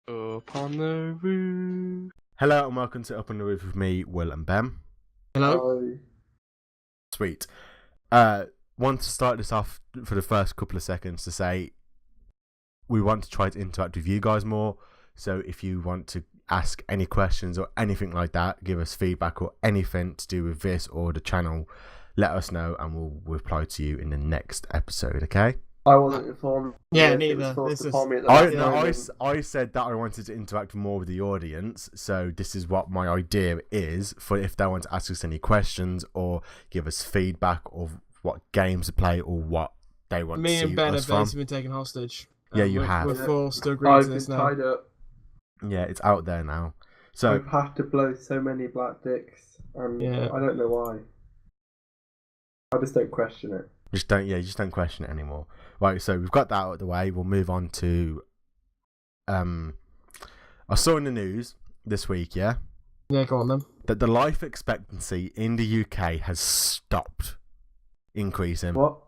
Up on the roof. Hello and welcome to Up on the Roof with me, Will and Ben. Hello. Hi. Sweet. Want to start this off for the first couple of seconds to say we want to try to interact with you guys more. So if you want to ask any questions or anything like that, give us feedback or anything to do with this or the channel, let us know and we'll reply to you in the next episode, okay? I wasn't informed. Yeah, It neither. was supposed This to is- call me at the last moment. I said that I wanted to interact more with the audience, so this is what my idea is for if they want to ask us any questions or give us feedback of what games to play or what they want Me to see and Ben us have from. basically been taken hostage. Yeah, you we're, have. We're forced to agree I've to been this now. tied up. Yeah, it's out there now. So I've had to blow so many black dicks, and Yeah. I don't know why. I just don't question it. just don't question it anymore. Right, so we've got that out of the way. We'll move on to I saw in the news this week, yeah, Yeah, go on then. that the life expectancy in the UK has stopped increasing. What?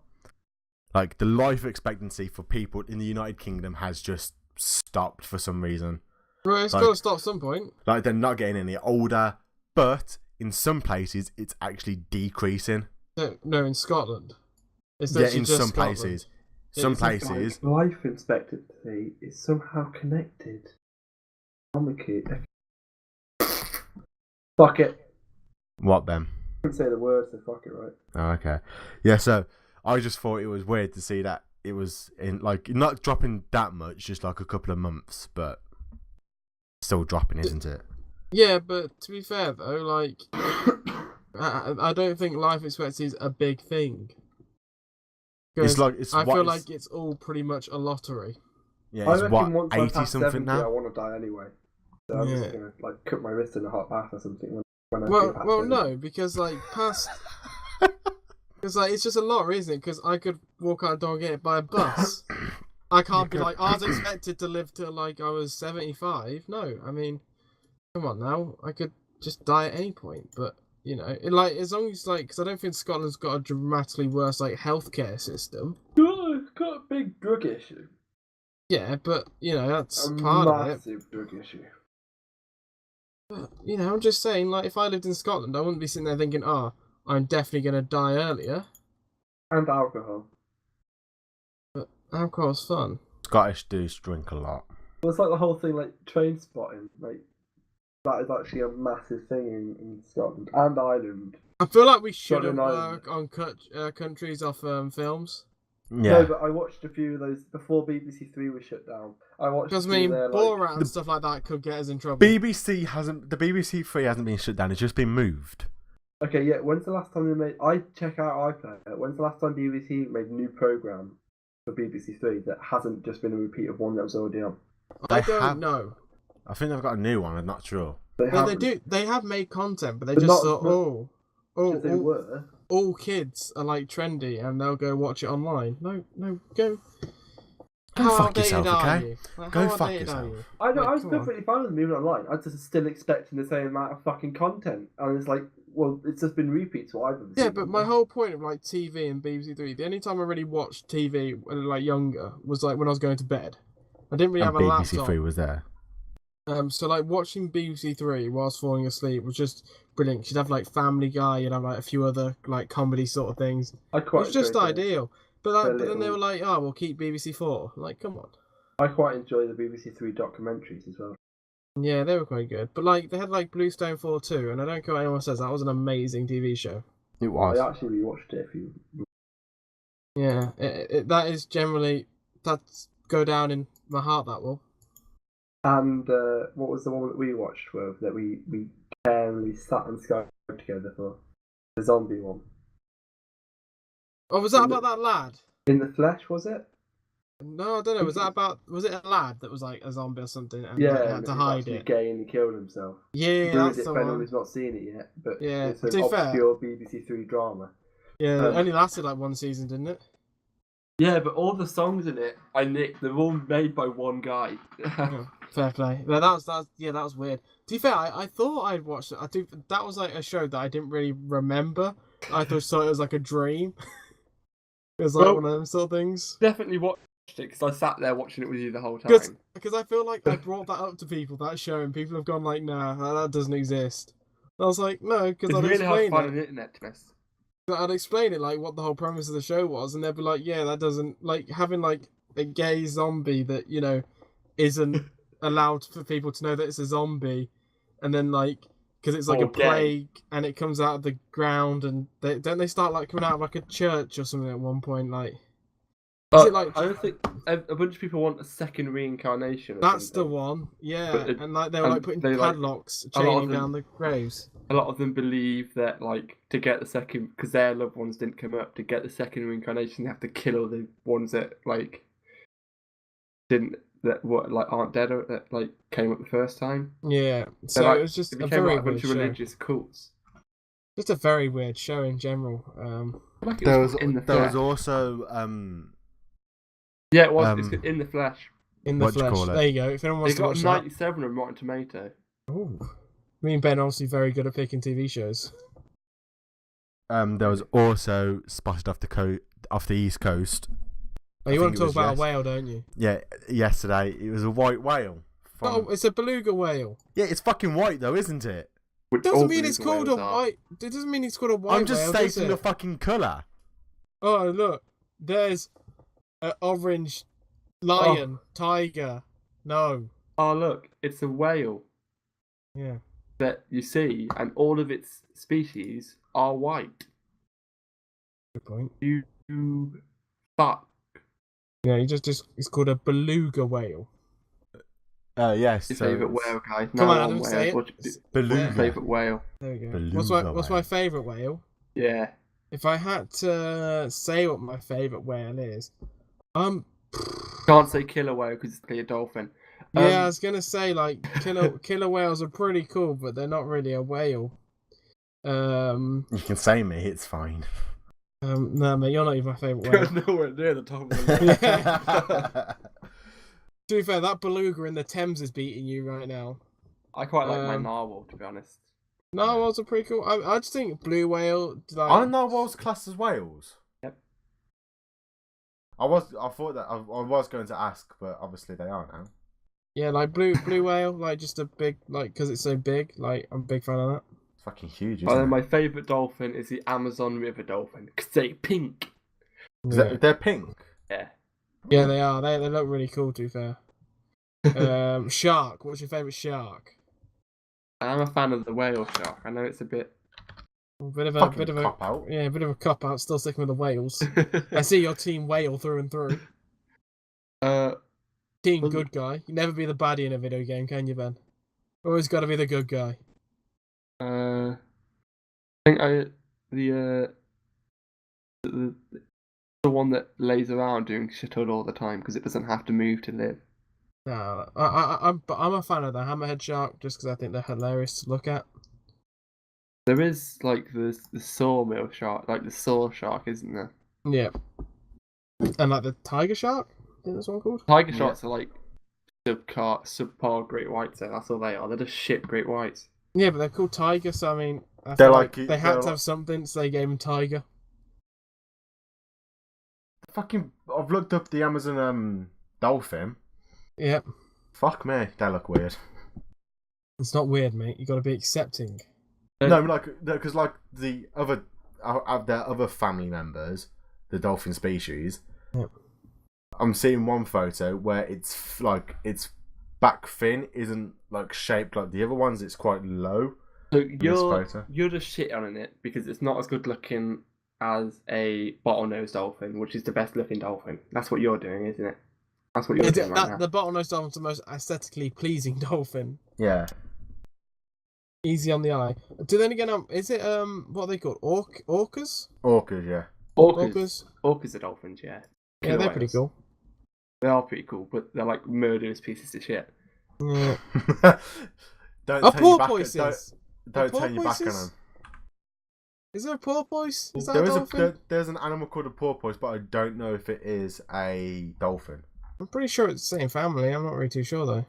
Like, the life expectancy for people in the United Kingdom has just stopped for some reason. Right, it's Like- got to stop at some point. Like, they're not getting any older, but in some places, it's actually decreasing. No, in Scotland. It's Yeah, literally in just some Scotland. places. Yeah, Some it's places. Like, life expectancy is somehow connected. Economically. Fuck it. What, Ben? I couldn't say the word, so fuck it, right? Oh, okay. Yeah, so I just thought it was weird to see that it was in, like, not dropping that much, just like a couple of months, but still dropping, isn't it? Yeah, but to be fair though, like, I don't think life expectancy is a big thing. It's 'Cause like, it's I what feel is- like it's all pretty much a lottery. yeah, I it's reckon what, once I 80 pass something 70, now? I want to die anyway. So I'm Yeah. just gonna like cut my wrist in a hot bath or something when I do Well, pass well, 70. no, because like past, because like it's just a lottery, isn't it? Because I could walk out the door and get hit by a bus. I can't be like I was expected to live till like I was 75. No, I mean, come on now, I could just die at any point. But you know, like as long as like, because I don't think Scotland's got a dramatically worse like healthcare system. Oh, it's got a big drug issue. Yeah, but you know that's A part of it. massive drug issue. But, you know, I'm just saying, like if I lived in Scotland, I wouldn't be sitting there thinking, "Oh, I'm definitely gonna die earlier." And alcohol. But alcohol's fun. Scottish dudes drink a lot. Well, it's like the whole thing, like train spotting. Like that is actually a massive thing in Scotland and Ireland. I feel like we shouldn't Scotland Island. work on countries off films. Yeah. No, but I watched a few of those before BBC Three was shut down. I watched. Because, a I few mean, there, Borat and the- stuff like that could get us in trouble. the BBC Three hasn't been shut down, it's just been moved. Okay, yeah. When's the last time they made? I check out iPlayer. When's the last time BBC made a new program for BBC Three that hasn't just been a repeat of one that was already on? I They don't have- know. I think they've got a new one, I'm not sure. Well, they haven't, do. They have made content, but they But just not- thought, because they were. all kids are like trendy, and they'll go watch it online. No, go. Go How fuck yourself, outdated are okay? you? Like, Go how fuck outdated are yourself. you? I know. Like, I was come on. perfectly fine with moving online. I was just still expecting the same amount of fucking content, and it's like, well, it's just been repeats. What I've ever seen. Yeah, but my whole point of like TV and BBC Three, the only time I really watched TV when like younger was like when I was going to bed. I didn't really And have a BBC laptop. Three was there. So like watching BBC Three whilst falling asleep was just brilliant. You'd have like Family Guy, you'd have like a few other like comedy sort of things. I It quite was just enjoyed it. ideal. But They're then they little- were like, "Oh, we'll keep BBC Four." Like, come on. I quite enjoy the BBC Three documentaries as well. Yeah, they were quite good. But like they had like Bluestone 4 too, and I don't care what anyone says, that was an amazing TV show. It was. I actually rewatched it. If you Yeah, that is generally that's go down in my heart. That will. and what was the one that we watched with that we carefully sat and Skyped together for the zombie one? Oh, was that about that lad? In the Flesh, was it? No, I don't know. Was it a lad that was like a zombie or something and Yeah, like, and had to he was hide actually it? gay and he killed himself. Yeah, Ruined that's it the for anyone one. who's not seen it yet, but Yeah, it's an to be fair- obscure BBC Three drama. Yeah, it Um, only lasted like one season, didn't it? Yeah, but all the songs in it, I nicked. They're all made by one guy. Yeah, fair play. But that was weird. To be fair, I thought I'd watched it. That was like a show that I didn't really remember. I thought it was like a dream. It was like Well- one of them sort of things. Definitely watch it because I sat there watching it with you the whole time. Because I feel like I brought that up to people, that show, and people have gone like, nah, that doesn't exist. And I was like, no, because It's I'd really hard to explain find it. on the internet to miss. I'd explain it, like, what the whole premise of the show was, and they'd be like, yeah, that doesn't... Like, having, like, a gay zombie that, you know, isn't allowed for people to know that it's a zombie, and then, like, because it's, like, Or a plague, and it comes out of the ground, and don't they start, like, coming out of, like, a church or something at one point, like... Is it, like... I don't think... A bunch of people want a second reincarnation or That's something. the one, yeah. But and, like, they were, like, putting padlocks, chaining down the graves. A lot of them believe that, like, to get the second... Because their loved ones didn't come up, to get the second reincarnation, they have to kill all the ones that, like... aren't dead or that, like, came up the first time. Yeah, so like, it was just it a became very like a bunch weird of show. religious cults. Just a very weird show in general. Like it There was in the there was flesh. also Yeah, it was. It's in the flesh. In the What do you flesh. call it? There you go. If anyone They wants to got watch 97 on Rotten Tomato. that. Ooh. Me and Ben are obviously very good at picking TV shows. there was also spotted off the East Coast. Oh, you I want think to it talk about was a whale, don't you? Yeah, yesterday it was a white whale. Oh, it's a beluga whale. Yeah, it's fucking white though, isn't it? Which Doesn't all mean it's beluga called a whales are. white. It doesn't mean it's called a white I'm just whale, does stating it? the fucking colour. Oh, look. There's an orange lion, tiger. No. Oh, look, it's a whale Yeah. that you see, and all of its species are white. Good point. You fuck. Yeah, it's called a beluga whale. Yes. Your so favourite it's whale, guys. Come Now on, on Adam, whales. say it. What's your Beluga. favourite whale? There we go. Beluga What's my favourite whale? Yeah. If I had to say what my favourite whale is, Can't say killer whale because it's a dolphin. yeah, I was gonna say like killer whales are pretty cool, but they're not really a whale. You can say me, it's fine. No, mate, you're not even my favourite whale. Nowhere near the top of the To be fair, that beluga in the Thames is beating you right now. I quite like my narwhal, to be honest. Narwhals are pretty cool. I just think blue whale. Like, Are narwhals classed as whales? Yep. I thought that I was going to ask, but obviously they are now. yeah, like blue whale, like just a big, like because it's so big. Like I'm a big fan of that. It's fucking huge, But isn't then it? my favourite dolphin is the Amazon River dolphin because they're pink. They're pink. Yeah. Yeah, they are. They look really cool. To be fair. Shark. What's your favourite shark? I'm a fan of the whale shark. I know it's a bit. Bit of Fucking a cop out. Yeah, a bit of a cop out. Still sticking with the whales. I see your team whale through and through. Team Well, good guy. You never be the baddie in a video game, can you, Ben? Always got to be the good guy. I think the one that lays around doing shit all the time because it doesn't have to move to live. No, I'm a fan of the hammerhead shark just because I think they're hilarious to look at. There is like the sawmill shark, like the saw shark, isn't there? Yeah. And like the tiger shark? I think that's one called. Tiger sharks are like subpar great whites. That's all they are. They're just shit great whites. Yeah, but they're called tiger, so I mean, I They're feel like- they had they're to have something, so they gave them tiger. I've looked up the Amazon dolphin. Yep. Fuck me, they look weird. It's not weird, mate. You got to be accepting. No, because like the other of their other family members, the dolphin species. Yep. I'm seeing one photo where it's like its back fin isn't like shaped like the other ones. It's quite low. So this photo. you're just shit on it because it's not as good looking as a bottlenose dolphin, which is the best looking dolphin. That's what you're doing, isn't it? That's what you're doing right now. The bottlenose dolphin's the most aesthetically pleasing dolphin. Yeah. Easy on the eye. Do then again, is it what are they called? Orcas? Orcas, yeah. Orcas are dolphins, yeah. Yeah, Killer they're pretty whales. cool. They are pretty cool, but they're like murderous pieces of shit. Yeah. Don't A turn your back. porpoise. Don't turn your back on porpoises? them. Is there a porpoise? Is that a dolphin? There's an animal called a porpoise, but I don't know if it is a dolphin. I'm pretty sure it's the same family. I'm not really too sure though.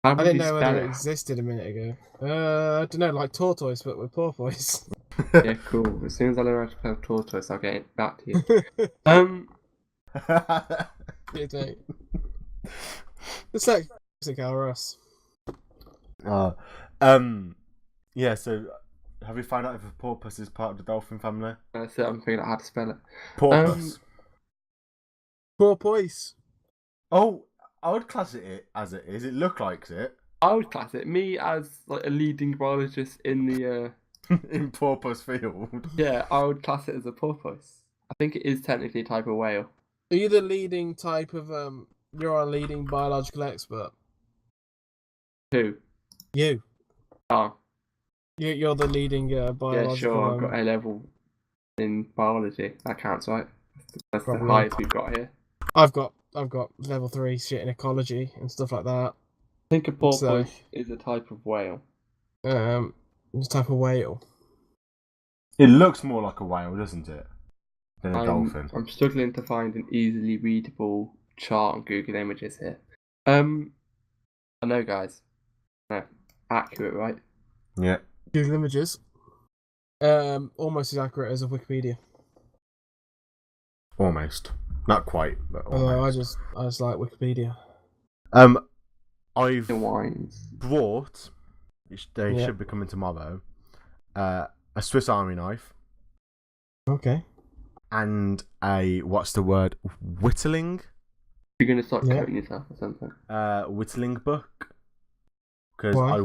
How I would didn't you know spell whether it it? existed a minute ago. I don't know, like tortoise, but with porpoise. Yeah, cool. As soon as I learn how to spell tortoise, I'll get it back to you. You think? It's like or us. Yeah, so have you found out if a porpoise is part of the dolphin family? That's it, I'm figuring out how to spell it. Porpoise. Porpoise. Oh, I would class it as it is. It look like it. I would class it. Me as like a leading biologist in the In porpoise field. yeah, I would class it as a porpoise. I think it is technically a type of whale. Are you the leading type of You're a leading biological expert. Who? You. Oh, You're the leading biological. yeah, sure. I've got A level in biology. That counts, right? That's Probably. the highest we've got here. I've got level 3 shit in ecology and stuff like that. I think a porpoise is a type of whale. It's a type of whale. It looks more like a whale, doesn't it? Than a dolphin. I'm struggling to find an easily readable chart on Google Images here. I know, guys. No, accurate, right? Yeah. Google Images. Almost as accurate as a Wikipedia. Almost. Not quite, but almost. I just like Wikipedia. I've The wines. brought, they should be coming tomorrow, a Swiss Army knife. Okay. And a, what's the word? Whittling? You're going to start cutting yourself or something? Whittling book. Because Why?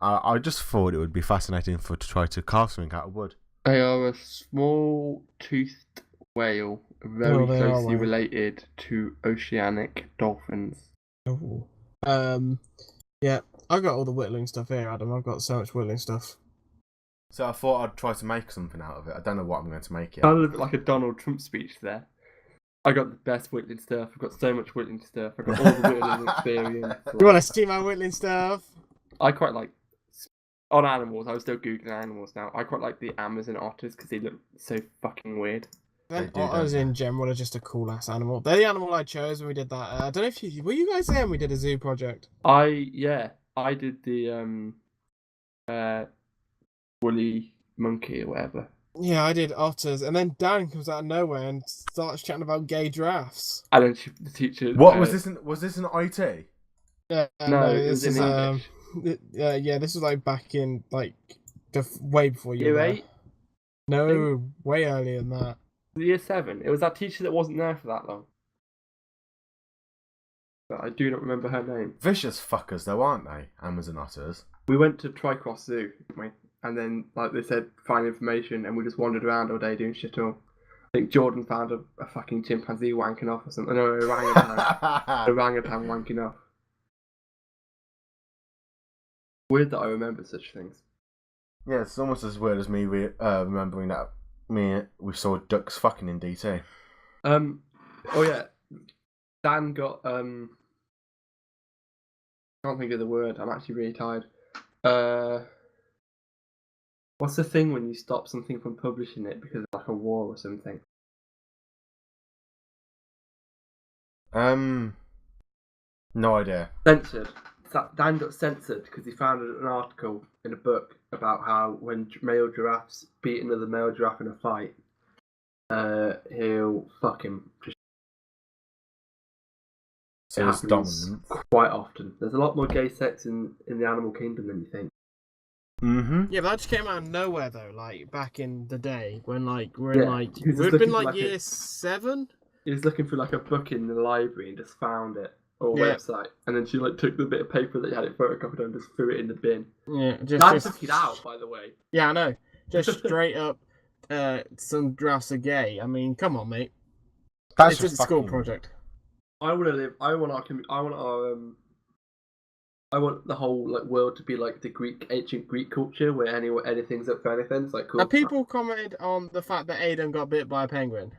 I just thought it would be fascinating to try to carve something out of wood. They are a small toothed whale, very closely related to oceanic dolphins. Oh. Yeah, I've got all the whittling stuff here, Adam. I've got so much whittling stuff. So I thought I'd try to make something out of it. I don't know what I'm going to make it. Sounded a bit like a Donald Trump speech there. I got the best whittling stuff. I've got so much whittling stuff. I've got all the whittling experience. You want to see my whittling stuff? I quite like... On animals, I was still Googling animals now. I quite like the Amazon otters because they look so fucking weird. Otters in general are just a cool ass animal. They're the animal I chose when we did that. I don't know if you were you guys there when we did a zoo project. I did the woolly monkey or whatever. Yeah, I did otters, and then Dan comes out of nowhere and starts chatting about gay giraffes. And then the teacher. What was this? Was this an IT? No, it was in English. Yeah, this was like back in like way before you. Year 8? No, way earlier than that. Year 7. It was that teacher that wasn't there for that long. But I do not remember her name. Vicious fuckers, though, aren't they? Amazon otters. We went to Tricross Zoo, didn't we? And then, like they said, find information, and we just wandered around all day doing shit all. I think Jordan found a fucking chimpanzee wanking off or something. No, orangutan wanking off. Weird that I remember such things. Yeah, it's almost as weird as me remembering that we saw ducks fucking in DT. Oh yeah, Dan got can't think of the word. I'm actually really tired. What's the thing when you stop something from publishing it because of like a war or something? No idea. Censored. Dan got censored because he found an article in a book about how when male giraffes beat another male giraffe in a fight, he'll fuck him. So it's dominant. Quite often. There's a lot more gay sex in the animal kingdom than you think. Mm-hmm. Yeah, but that just came out of nowhere though. Like back in the day when we'd been like year 7. He was looking for like a book in the library and just found it. Or website, and then she like took the bit of paper that you had it photocopied and just threw it in the bin. Yeah, just took it out, by the way. Yeah, I know. Just straight up, some giraffes are gay. I mean, come on, mate. That's just a school project. I want to live. I want the whole like world to be like the ancient Greek culture, where anything's up for anything. It's like cool. Have people commented on the fact that Aiden got bit by a penguin?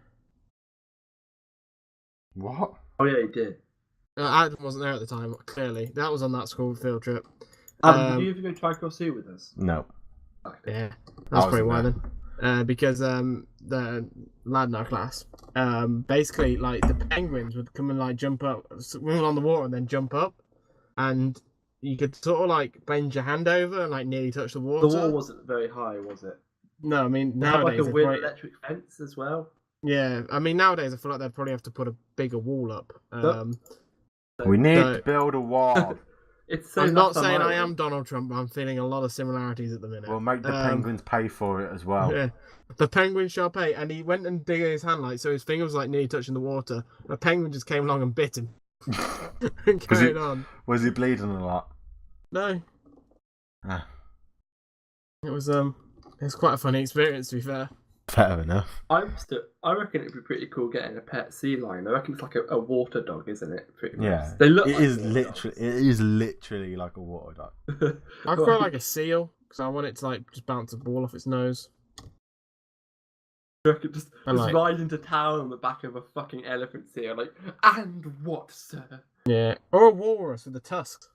What? Oh yeah, he did. Adam wasn't there at the time, clearly. That was on that school field trip. Did you ever go to Tricross Zoo with us? No. Yeah, that's pretty why then. Because the lad in our class, basically, like, the penguins would come and, like, jump up, swim on the water and then jump up. And you could sort of, like, bend your hand over and, like, nearly touch the water. The water wasn't very high, was it? No, I mean, they have, nowadays... like, a weird electric fence as well. Yeah, I mean nowadays I feel like they'd probably have to put a bigger wall up. We need So- to build a wall. It's so I'm not last time saying I was- am Donald Trump, but I'm feeling a lot of similarities at the minute. We'll make the penguins pay for it as well. Yeah. The penguin shall pay, and he went and dig his hand so his finger was nearly touching the water. The penguin just came along and bit him. And carried on. Was he bleeding a lot? No, Ah, it was quite a funny experience to be fair. fair enough. I reckon it'd be pretty cool getting a pet sea lion. I reckon it's like a water dog, isn't it? Pretty much. Yeah, They look. It like is water literally. It is literally like a water dog. dogs. I quite like a seal because I want it to just bounce a ball off its nose. I reckon just I like- ride into town on the back of a fucking elephant seal, like, and what, sir? Yeah, or a walrus with the tusks.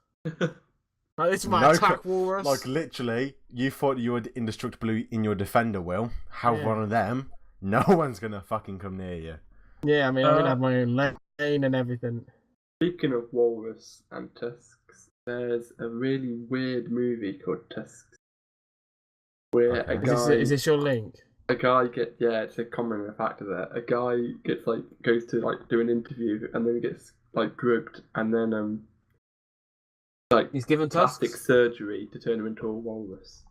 This is my No attack walrus. Like literally, you thought you were indestructible in your defender, Will. Have Yeah. one of them. No one's gonna fucking come near you. Yeah, I mean I'm gonna have my own lane and everything. Speaking of walrus and tusks, there's a really weird movie called Tusks, where Okay. Is this your link? it's a common factor there. A guy gets goes to do an interview and then gets drugged and then He's given plastic tusks. surgery to turn him into a walrus.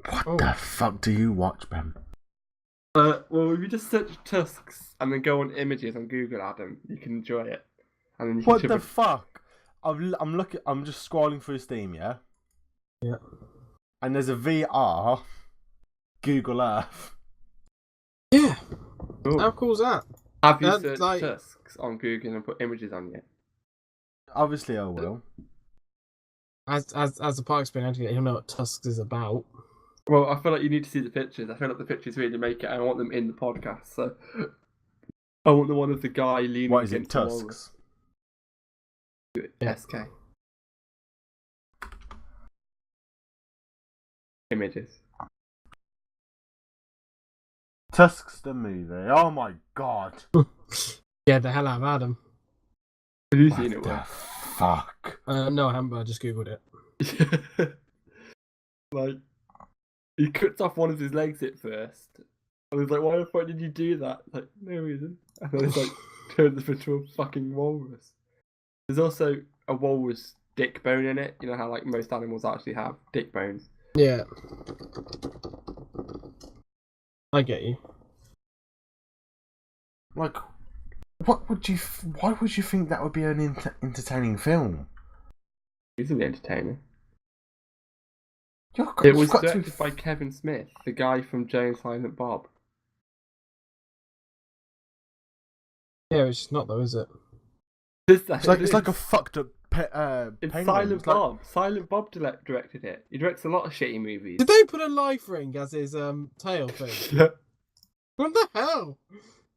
What Oh. the fuck do you watch, Ben? Well, if you just search tusks and then go on images on Google, Adam, you can enjoy it. And then you can What chip the it- fuck? I'm looking. I'm just scrolling through Steam, yeah. Yeah. And there's a VR Google Earth. Yeah. Cool. How cool's that? Have you That's searched tusks on Google and put images on yet? Obviously, I will. As the park experience, he'll know what tusks is about. Well, I feel like you need to see the pictures. I feel like the pictures really make it. I want them in the podcast. So I want the one of the guy leaning What is it? against the wall. Tusks. Yeah. SK. Images. Tusks the movie. Oh my god. Yeah, the hell out of Adam. Have you What seen it? the Will? fuck? No, I haven't, but I just googled it. He cuts off one of his legs at first. And he's like, why the fuck did you do that? Like, no reason. And then it's turns him into a fucking walrus. There's also a walrus dick bone in it. You know how most animals actually have dick bones. Yeah. I get you. Like, what would you? Why would you think that would be an entertaining film? Isn't it entertaining? You're, It was you've got to- directed by Kevin Smith, the guy from Jay and Silent Bob. Yeah, it's just not though, is it? It's like a fucked up It's penguin. Silent It's like- Bob. Silent Bob directed it. He directs a lot of shitty movies. Did they put a life ring as his tail thing? Yeah. What the hell?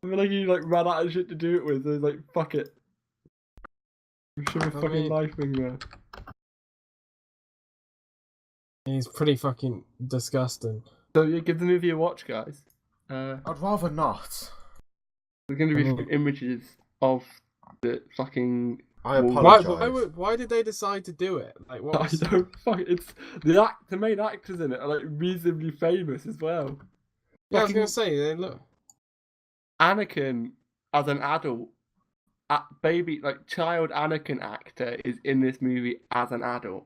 I feel like he ran out of shit to do it with. So he's like, fuck it. I'm sure a I fucking mean- life ring there. He's pretty fucking disgusting. So yeah, give the movie a watch, guys. I'd rather not. There's going to be Mhm. some images of the fucking. I Why- apologise. Why did they decide to do it? Like, what I was... don't fuck. It's the main actors in it are reasonably famous as well. Yeah, I was fucking- gonna say, they look. Anakin as an adult, child Anakin actor is in this movie as an adult.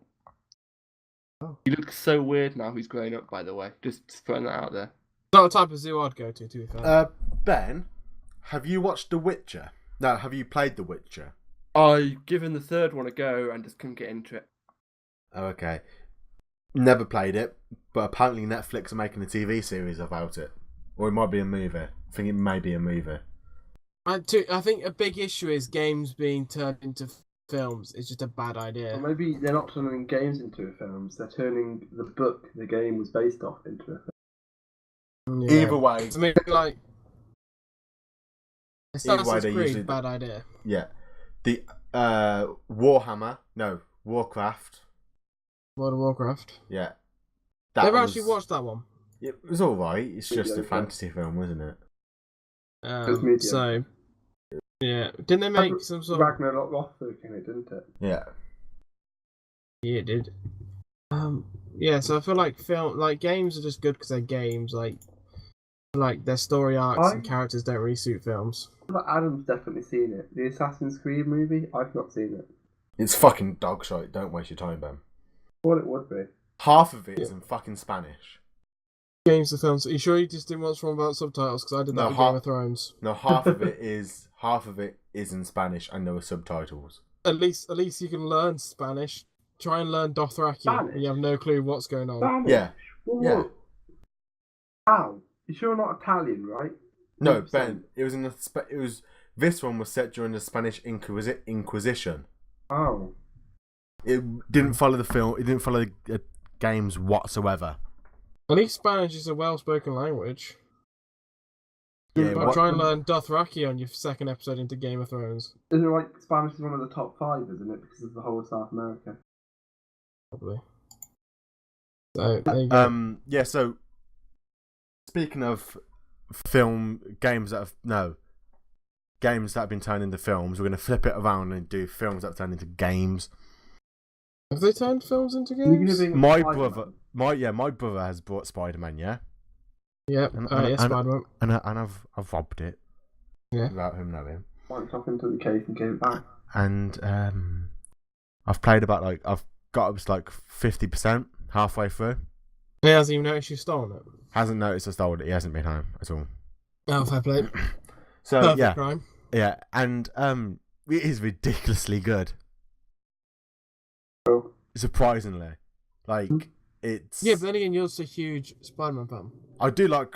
Oh. He looks so weird now. He's grown up, by the way. Just throwing that out there. Not the type of zoo I'd go to be fair. Ben, have you watched The Witcher? No, have you played The Witcher? I've given the third one a go and just couldn't get into it. Oh, okay. Never played it, but apparently Netflix are making a TV series about it. Or it might be a movie. I think it may be a movie. I think a big issue is games being turned into films. It's just a bad idea. Or maybe they're not turning games into films, they're turning the book the game was based off into a film. Yeah. Either way, I mean, like, Either way, Assassin's they Creed, usually- bad idea. yeah. The Warcraft. World of Warcraft. Yeah. Never actually watched that one. It was alright. It's just a Mediocre. fantasy film, wasn't it? medium. So, yeah, didn't they make some sort of? Ragnarok Lothbrok in it, didn't it? Yeah. Yeah, it did. Yeah, so I feel like games are just good because they're games. Like, Like their story arcs and I- characters don't really suit films. But Adam's definitely seen it. The Assassin's Creed movie, I've not seen it. It's fucking dog shit. Don't waste your time, Ben. What it would be. Half of it is in fucking Spanish. Games of films. Are you sure you just didn't watch one about subtitles? Because I did that with Game of Thrones. No, half of it is in Spanish, and there were subtitles. At least you can learn Spanish. Try and learn Dothraki. Spanish? You have no clue what's going on. Spanish? Yeah. What? Yeah. How? You sure not Italian, right? No, 100%. Ben. This one was set during the Spanish Inquisition. Oh. It didn't follow the film. It didn't follow the games whatsoever. At least Spanish is a well-spoken language. Yeah, But try and learn Dothraki on your second episode into Game of Thrones. Isn't it like Spanish is one of the top 5, isn't it? Because of the whole of South America. Probably. So, there you go. Yeah. So, speaking of games that have been turned into films, we're going to flip it around and do films that have turned into games. Have they turned films into You're games? giving My Spider-Man. brother, my brother has bought Spider-Man. Yeah. Yep. Yeah, Spider-Man. And I've robbed it. Yeah. Without him knowing. Went off into the case and gave it back. And I've played I've got up to 50%, halfway through. He hasn't even noticed you've stolen it. Hasn't noticed I stole it. He hasn't been home at all. Oh, fair play. So Perfect yeah, crime. yeah, and it is ridiculously good. Oh. Surprisingly, it's. Yeah, but then again, you're just a huge Spider-Man fan. I do like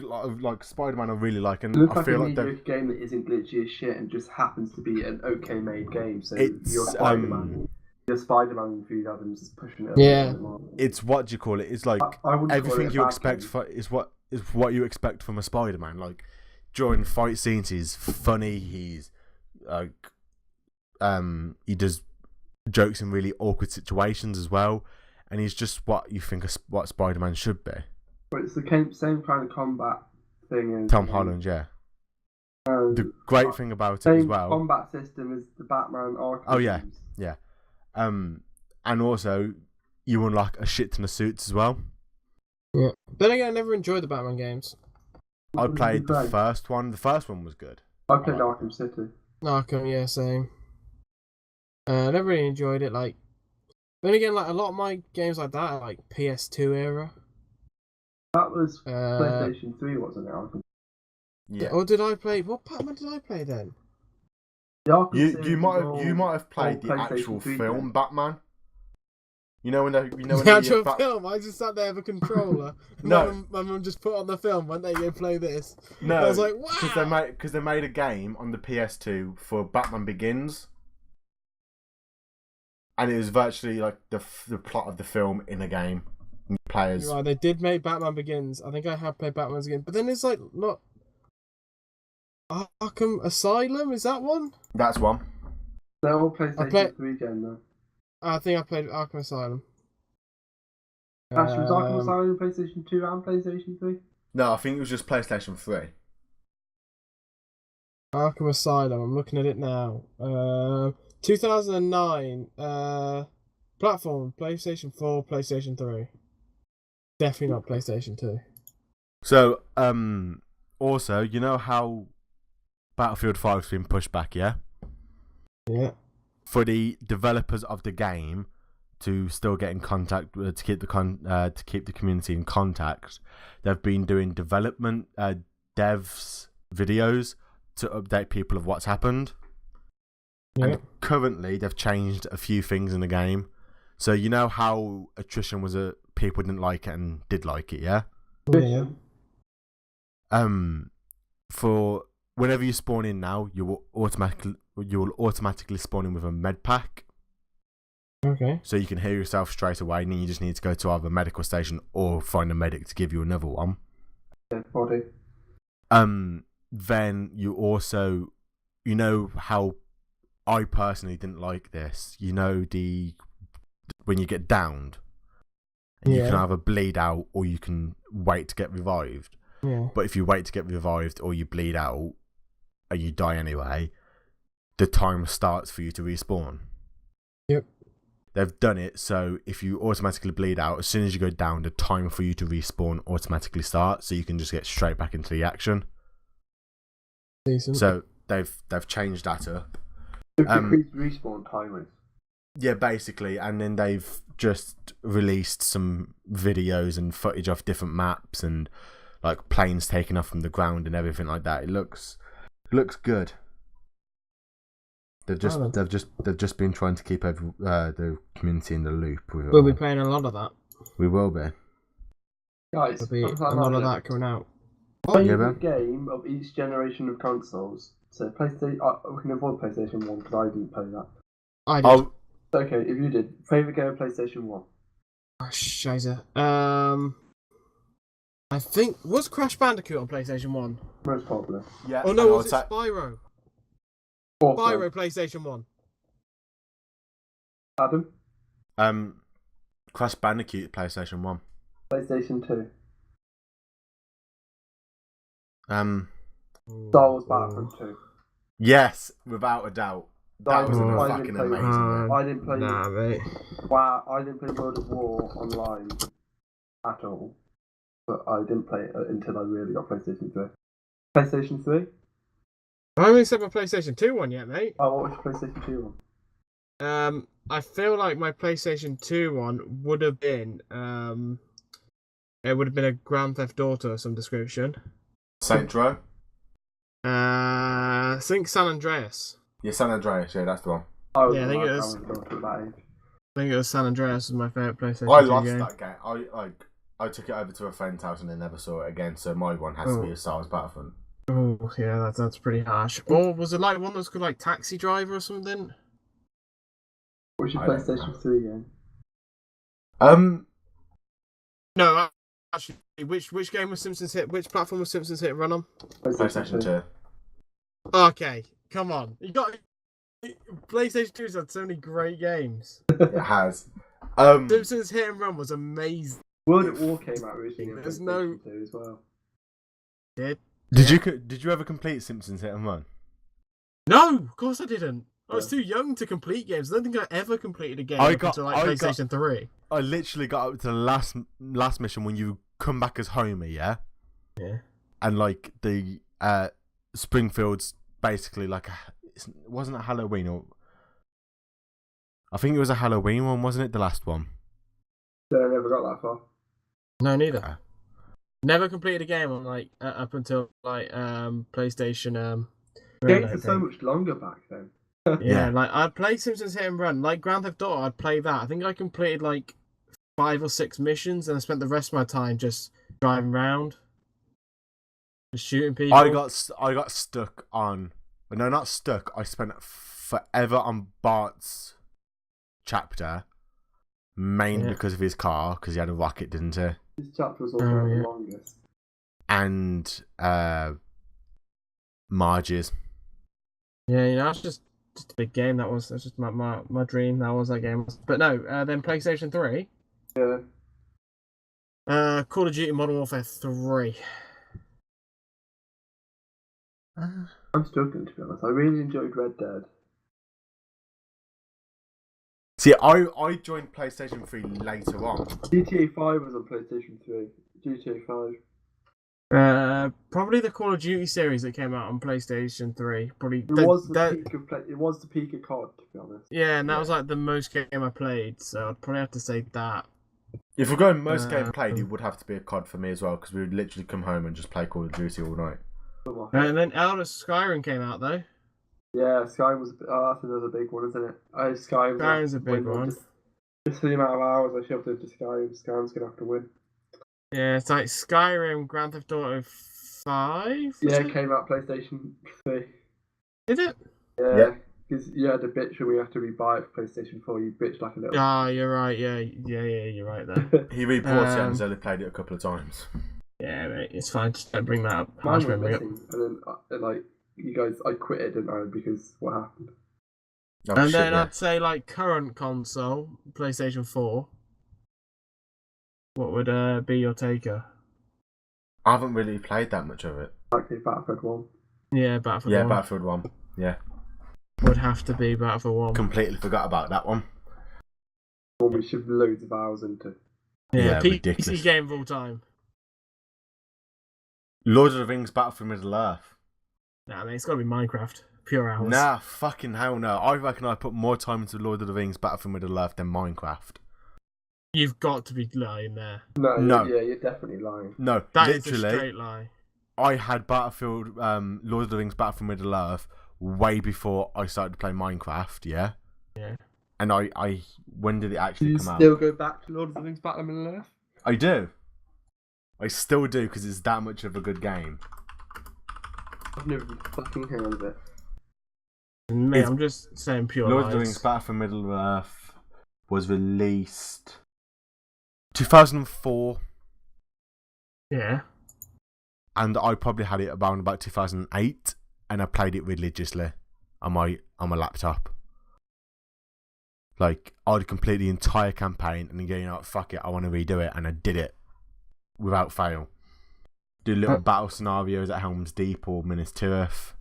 Spider-Man. I really like, and It looks I like feel a like mediocre game that isn't glitchy as shit and just happens to be an okay made game. So It's, you're Spider-Man. You're Spider-Man with Food Adams just pushing it. Yeah. it's what do you call it? It's like I wouldn't call everything it a you bad expect game. is what you expect from a Spider-Man. Like during fight scenes, he's funny. He's he does jokes in really awkward situations as well, and he's just what you think what Spider-Man should be. But it's the same kind of combat thing as Tom Holland, yeah. The great thing about it same as well. combat system as the Batman Arkham. Oh, yeah. games. Yeah. And also you unlock a shit ton of suits as well. Yeah. Then again, I never enjoyed the Batman games. I What did played you the play? first one. The first one was good. I played Arkham City. Arkham, yeah, same. I never really enjoyed it. Then again, a lot of my games like that are PS2 era. That was Uh, PlayStation 3, wasn't it? Arkham? Yeah. Or did I play? What Batman did I play then? The Arkham You series you was all- might have played all the PlayStation actual 3 film games. Batman. You know when The actual film. I just sat there with a controller. No. My mum just put on the film. Went there, you play this. No, I was like, wow. because they made a game on the PS2 for Batman Begins, and it was virtually like the plot of the film in a game. Players. Right, they did make Batman Begins. I think I have played Batman Begins, but then it's not Arkham Asylum. Is that one? That's one. They're all PlayStation played- 3 games, though. I think I played Arkham Asylum. Actually, was Arkham Um, Asylum PlayStation 2 and PlayStation 3? No, I think it was just PlayStation 3. Arkham Asylum. I'm looking at it now. 2009. Platform: PlayStation 4, PlayStation 3. Definitely not PlayStation 2. So, also, you know how Battlefield 5's been pushed back, yeah? Yeah. For the developers of the game to still get in contact to keep the community in contact, they've been doing development devs videos to update people of what's happened. Yeah. And currently, they've changed a few things in the game. So you know how attrition was people didn't like it and did like it, yeah? Yeah. For whenever you spawn in now, you will automatically spawn in with a med pack. Okay. So you can heal yourself straight away, and then you just need to go to either a medical station or find a medic to give you another one. Dead body. Then you also, you know how I personally didn't like this. You know when you get downed, and you can either bleed out or you can wait to get revived. Yeah. But if you wait to get revived or you bleed out and you die anyway, the time starts for you to respawn. Yep. they've done it so if you automatically bleed out, as soon as you go down, the timer for you to respawn automatically starts, so you can just get straight back into the action. Decent. So they've changed that up. Increased respawn timers. Yeah, basically, and then they've just released some videos and footage of different maps and like planes taken off from the ground and everything like that. It looks good. They've just been trying to keep the community in the loop with it. We'll be playing a lot of that. We will be. Guys, There'll be a lot of that coming out. Favorite game of each generation of consoles. So PlayStation. We can avoid PlayStation 1 because I didn't play that. I did. Okay, if you did, favorite game of PlayStation 1. Oh, Scheiße. I think was Crash Bandicoot on PlayStation 1. Most popular. Yeah. Oh no, was it Spyro? Also, Spyro PlayStation 1. Adam. Crash Bandicoot PlayStation 1. PlayStation 2. Star Wars Battlefront 2. Yes, without a doubt. That was I fucking didn't play- amazing game. I didn't play. Nah, mate. Wow, I didn't play World of War online at all. But I didn't play it until I really got PlayStation 3. PlayStation 3? I haven't said my PlayStation 2 one yet, mate. Oh, what was your PlayStation 2 one? I feel like my PlayStation 2 one would have been it would have been a Grand Theft Auto of some description. Saint Row? I think San Andreas. Yeah, San Andreas, yeah, that's the one. Yeah, I think it was. I think it was San Andreas was my favourite PlayStation 2 I lost game. that game. I took it over to a friend's house and they never saw it again, so my one has to be a Star Wars Battlefront. Oh, yeah, that's pretty harsh. Or was it like one that was called like Taxi Driver or something? What's your I don't PlayStation 3 game? No, actually, which game was Simpsons Hit? Which platform was Simpsons Hit run on? PlayStation 2. Okay, come on. You got PlayStation 2's had so many great games. It has. Simpsons Hit and Run was amazing. World at War came out recently on There's PlayStation 2 as well. Did you ever complete Simpsons Hit and Run? No, of course I didn't. I was too young to complete games. I don't think I ever completed a game until PlayStation 3. I literally got up to the last mission when you come back as Homer, yeah? Yeah. And like the Springfield's basically like it wasn't a Halloween, or I think it was a Halloween one, wasn't it? The last one. So I never got that far. No, neither. Never completed a game on like up until like PlayStation. Games are so much longer back then. Yeah, like I'd play Simpsons Hit and Run, like Grand Theft Auto. I'd play that. I think I completed like 5 or 6 missions, and I spent the rest of my time just driving around, just shooting people. I got stuck on. No, not stuck. I spent forever on Bart's chapter, mainly because of his car, because he had a rocket, didn't he? This chapter was also the longest. And Marge's. Yeah, you know, that's just a big game. That's just my dream. That was that game. But no, then PlayStation 3. Yeah. Call of Duty Modern Warfare 3. I'm struggling, to be honest. I really enjoyed Red Dead. See, I joined PlayStation 3 later on. GTA 5 was on PlayStation 3. GTA 5. Probably the Call of Duty series that came out on PlayStation 3. Probably It was the peak of COD, to be honest. Yeah, and that was like the most game I played, so I'd probably have to say that. If we're going most game played, it would have to be a COD for me as well, because we would literally come home and just play Call of Duty all night. And then Elder Skyrim came out though. Yeah, Skyrim was. That's another big one, isn't it? Skyrim's a big one. Just for the amount of hours I shoved into Skyrim, Skyrim's gonna have to win. Yeah, it's like Skyrim, Grand Theft Auto 5. Yeah, it came out PlayStation 3. Did it? Yeah, because you had a bitch when we had to rebuy it for PlayStation 4. You bitched like a little. Ah, you're right. Yeah, you're right there. He rebought it and has only played it a couple of times. Yeah, mate, it's fine. Just don't bring that up. Mine was missing, and then like you guys, I quit it, didn't I? Because what happened? And then I'd say like current console, PlayStation 4. What would be your taker? I haven't really played that much of it. Actually, Battlefield 1. Yeah, Battlefield 1. Yeah, Battlefield 1. Yeah. Would have to be Battlefield 1. Completely forgot about that one. One we shoved loads of hours into. Yeah, PC ridiculous. game of all time. Lord of the Rings Battle for Middle Earth. Nah, man, it's got to be Minecraft. Pure hours. Nah, fucking hell no. I reckon I put more time into Lord of the Rings Battle for Middle Earth than Minecraft. You've got to be lying there. No. Yeah, you're definitely lying. No, That is a literally, straight lie. I had Battlefield, Lord of the Rings Battle for Middle Earth way before I started to play Minecraft, yeah? Yeah. And I when did it Do actually you come still out? go back to Lord of the Rings Battle of Middle Earth? I do. I still do, because it's that much of a good game. I've never been fucking heard of it. Mate, It's- I'm just saying pure Lord lies. of the Rings Battle for Middle Earth was released 2004, Yeah. and I probably had it around about 2008, and I played it religiously on my laptop. Like, I'd complete the entire campaign and then go, you know what, fuck it, I want to redo it, and I did it without fail. Do little battle scenarios at Helm's Deep or Minas Tirith,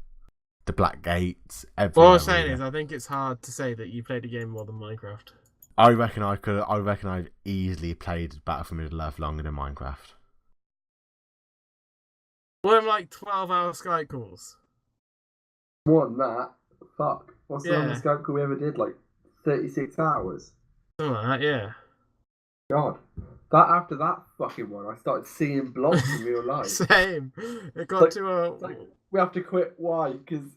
the Black Gates, everything. All I'm saying is, I think it's hard to say that you played a game more than Minecraft. I reckon I've easily played Battle for Middle Earth longer than Minecraft. Well, I'm like 12-hour Skype calls. More than that, fuck. What's the Yeah. longest Skype call we ever did? Like 36 hours. Something like that, yeah. God. That after that fucking one, I started seeing blocks in real life. Same. It got Like- to a... like- We have to quit. Why? Because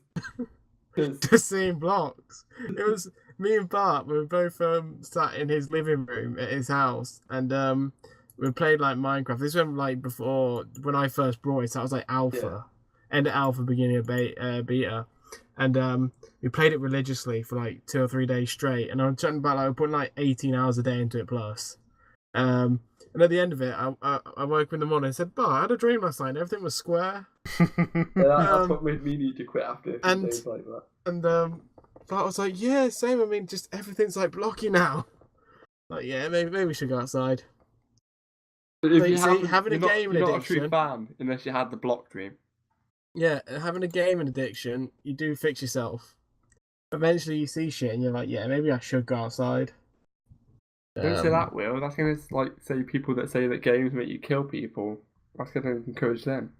Just seeing blocks. It was me and Bart. We were both sat in his living room at his house, and we played like Minecraft. This went like before when I first brought it. So that was like alpha, end of alpha, beginning of beta, and we played it religiously for like 2 or 3 days straight. And I'm talking about like we're putting like 18 hours a day into it plus. And at the end of it, I woke up in the morning and said, "Bart, I had a dream last night. And everything was square." that's what made me need to quit after a few and- days like that. And Bart was like, "Yeah, same. I mean, just everything's like blocky now." Like, yeah, maybe we should go outside. If Like, you see, haven't- having a you're not- gaming you're not a addiction- true fan unless you had the block dream. Yeah, having a gaming addiction, you do fix yourself. Eventually, you see shit, and you're like, "Yeah, maybe I should go outside." Don't say that, Will. That's gonna like say people that say that games make you kill people. That's gonna encourage them.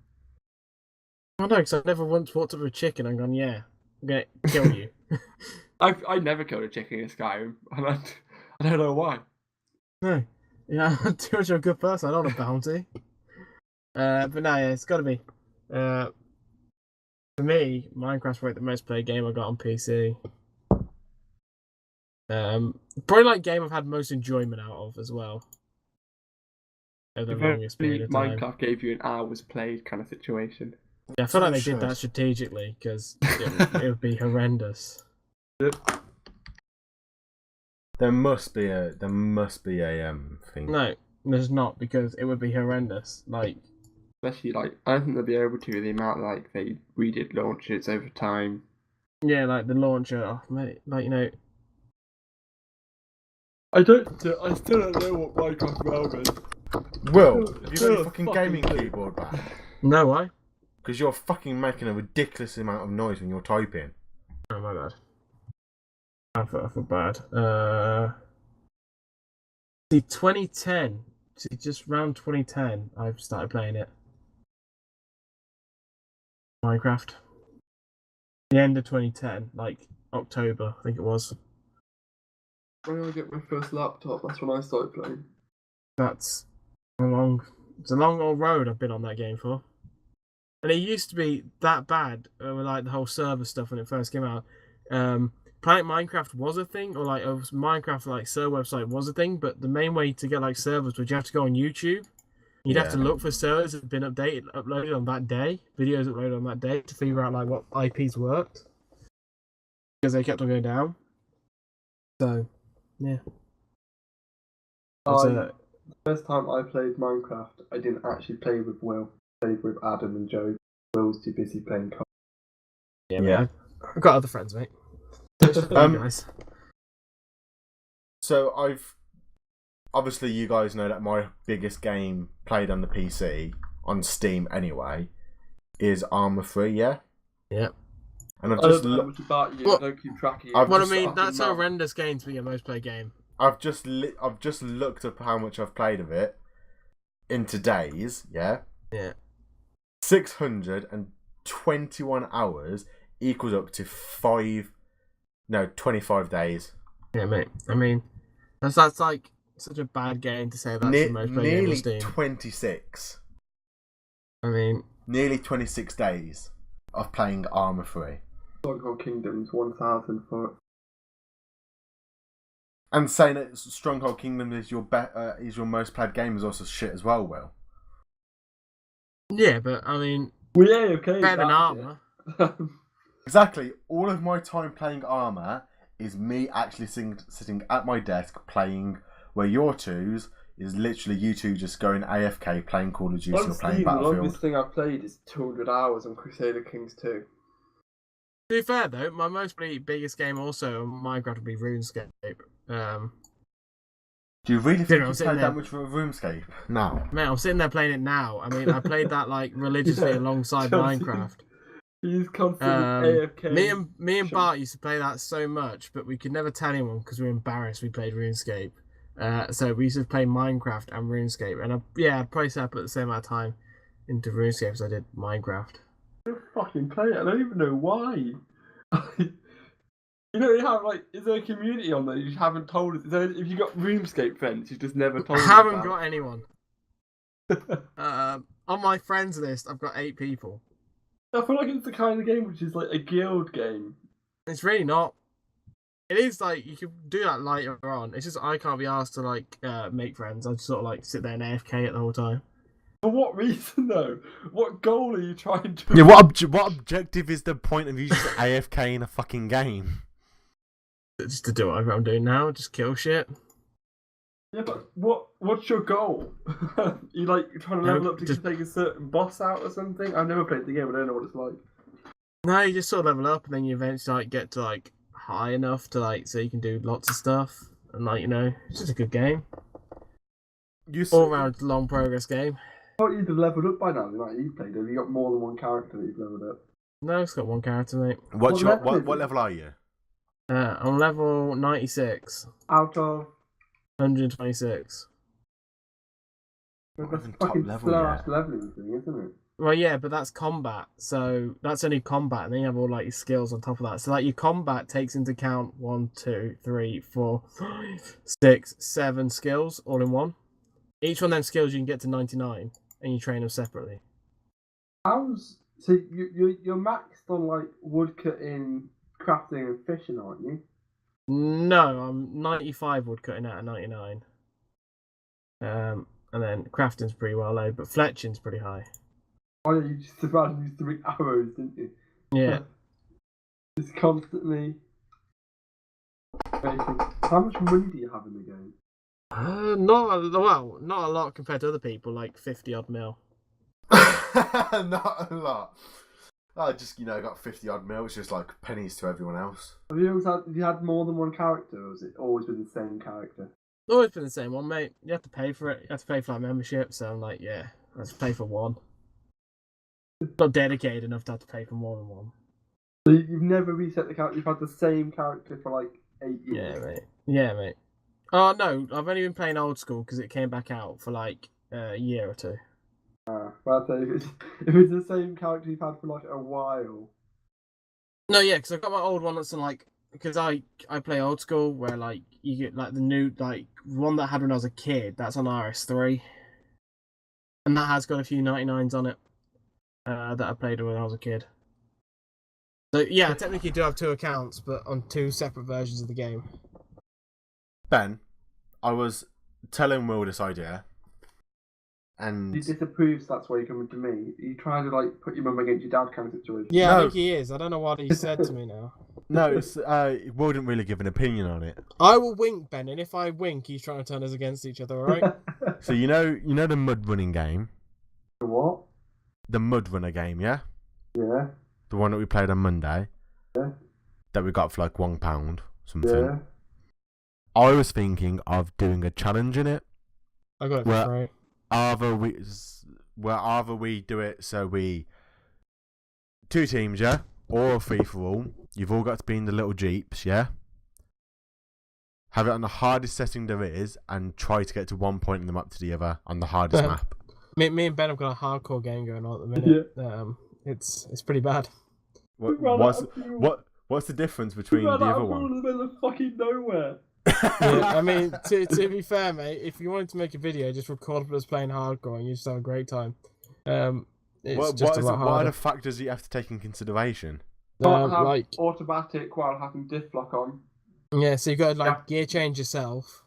I know, because I've never once walked up with a chicken and gone, "Yeah, I'm gonna kill you." I never killed a chicken in Skyrim, and I don't know why. No, yeah, I'm too much of a good person. I don't want a bounty. But no, yeah, it's got to be. For me, Minecraft's probably the most played game I got on PC. Probably like game I've had most enjoyment out of as well. Over the If longest period only of time. Minecraft gave you an hours played kind of situation. Yeah, I feel like they So did that should. strategically because it would be horrendous. There must be a thing. No, there's not because it would be horrendous. Like, Especially like I don't think they'll be able to with the amount like they redid launches over time. yeah, like the launcher, oh, mate, like I still don't know what Minecraft realm is. Will, have you got Still your a fucking fucking gaming clue. keyboard back? no, why? Because you're fucking making a ridiculous amount of noise when you're typing. Oh my bad. I feel bad. See, 2010. See, just around 2010, I've started playing it. Minecraft. The end of 2010, like October, I think it was. When I get my first laptop, that's when I started playing. It's a long old road I've been on that game for. And it used to be that bad with like the whole server stuff when it first came out. Playing Minecraft was a thing, or like Minecraft like server website was a thing, but the main way to get like servers was you have to go on YouTube. You'd have to Yeah. look for servers that have been uploaded on that day, videos uploaded on that day to figure out like what IPs worked. Because they kept on going down. So, yeah. It's, The first time I played Minecraft, I didn't actually play with Will. I played with Adam and Joe. Will's too busy playing cards. yeah, Yeah. man, I've got other friends, mate. Just for you guys. So obviously you guys know that my biggest game played on the PC on Steam anyway is Arma 3, yeah. Yeah. And I've I just don't know looked. much about you. Well, I don't keep track of you. I've What I just- mean, that's a horrendous game to be your most played game. I've just looked up how much I've played of it into days. Yeah. Yeah. 621 hours equals up to 25 days. Yeah, mate. I mean, that's like such a bad game to say that's the most played game on Nearly Steam. 26. I mean, Nearly 26 days of playing Armour 3. Stronghold Kingdoms 1,000 for it. And saying that Stronghold Kingdom is your most played game is also shit as well, Will. yeah, but I mean, Well, yeah, okay. better than Armour. Exactly. All of my time playing Armour is me actually sitting at my desk playing, where your twos is literally you two just going AFK playing Call of Duty or playing The Battlefield. longest thing I've played is 200 hours on Crusader Kings 2. To be fair though, my biggest game also on Minecraft would be RuneScape. Do you really think I'm you sitting played there- that much for RuneScape? No. Man, I'm sitting there playing it now. I mean, I played that like religiously Yeah, alongside Chelsea. Minecraft. He's constantly AFK. Me and Bart used to play that so much, but we could never tell anyone because we were embarrassed we played RuneScape. So we used to play Minecraft and RuneScape, and I'd probably say I put the same amount of time into RuneScape as I did Minecraft. I don't fucking play it. I don't even know why. You know, you have like, is there a community on there you just haven't told us? If you got RuneScape friends, you've just never told I us. haven't about. got anyone. On my friends list, I've got 8 people. I feel like it's the kind of game which is like a guild game. It's really not. It is like you can do that later on. It's just I can't be asked to like make friends. I just sort of like sit there and AFK it the whole time. For what reason though? What goal are you trying to? Yeah, what objective is the point of you just AFK in a fucking game? Just to do whatever I'm doing now, just kill shit. Yeah, but what's your goal? You like you're trying to level up to just- take a certain boss out or something? I've never played the game. I don't know what it's like. No, you just sort of level up and then you eventually like get to like high enough to like so you can do lots of stuff and like it's just a good game. All round long progress game. I thought you'd have leveled up by now. Like you played. Have you got more than one character that you've leveled up? No, it's got one character, mate. What level level are you? I'm level 96, Out of 126. Not that's even a top fucking level slow yet. ass leveling thing, isn't it? Well, yeah, but that's combat, so that's only combat, and then you have all like your skills on top of that. So like your combat takes into account 1, 2, 3, 4, 5, 6, 7 skills all in one. Each one of them skills you can get to 99, and you train them separately. So you're maxed on like woodcutting, crafting, and fishing, aren't you? No, I'm 95 woodcutting out of 99. And then crafting's pretty well low, but fletching's pretty high. Oh yeah, you just about used to make arrows, didn't you? Yeah. Just constantly making. How much money do you have in the game? Not a lot compared to other people, like 50 odd mil. Not a lot. I just got 50 odd mil, which is like pennies to everyone else. Have you had more than one character, or has it always been the same character? Always been the same one, mate. You have to pay for it. You have to pay for like membership. So I'm like, yeah, let's pay for one. Not dedicated enough to have to pay for more than one. So you've never reset the character. You've had the same character for like 8 years. Yeah, mate. Yeah, mate. Oh no, I've only been playing old school because it came back out for like a year or two. Well, I'd say if it's the same character you've had for like a while. No, yeah, because I've got my old one that's on like because I play old school where like you get like the new like one that I had when I was a kid. That's on RS3, and that has got a few 99s on it that I played when I was a kid. So yeah, I technically do have 2 accounts, but on 2 separate versions of the game. Ben, I was telling Will this idea, and You disapprove, so that's why you're coming to me. You trying to like put your mum against your dad kind of situation. Yeah, No. I think he is. I don't know what he said to me now. no, it's, Will didn't really give an opinion on it. I will wink, Ben, and if I wink, he's trying to turn us against each other, alright? So you know the mud running game, What? the mud runner game, yeah, Yeah. the one that we played on Monday, Yeah. that we got for like £1 something. Yeah. I was thinking of doing a challenge in it. I got it Well, for free. Either we do it so we 2 teams, yeah, or a free for all. You've all got to be in the little jeeps, yeah. have it on the hardest setting there is, and try to get to one point and then up to the other on the hardest map. Me and Ben have got a hardcore game going on at the minute. Yeah. It's pretty bad. What's the difference between the other one? In the middle of fucking nowhere. Yeah, I mean, to be fair, mate, if you wanted to make a video, just record us playing hardcore and you just have a great time. It's just a lot harder. What are the factors that you have to take in consideration? Can't have automatic while having diff lock on. Yeah, so you've got to gear change yourself.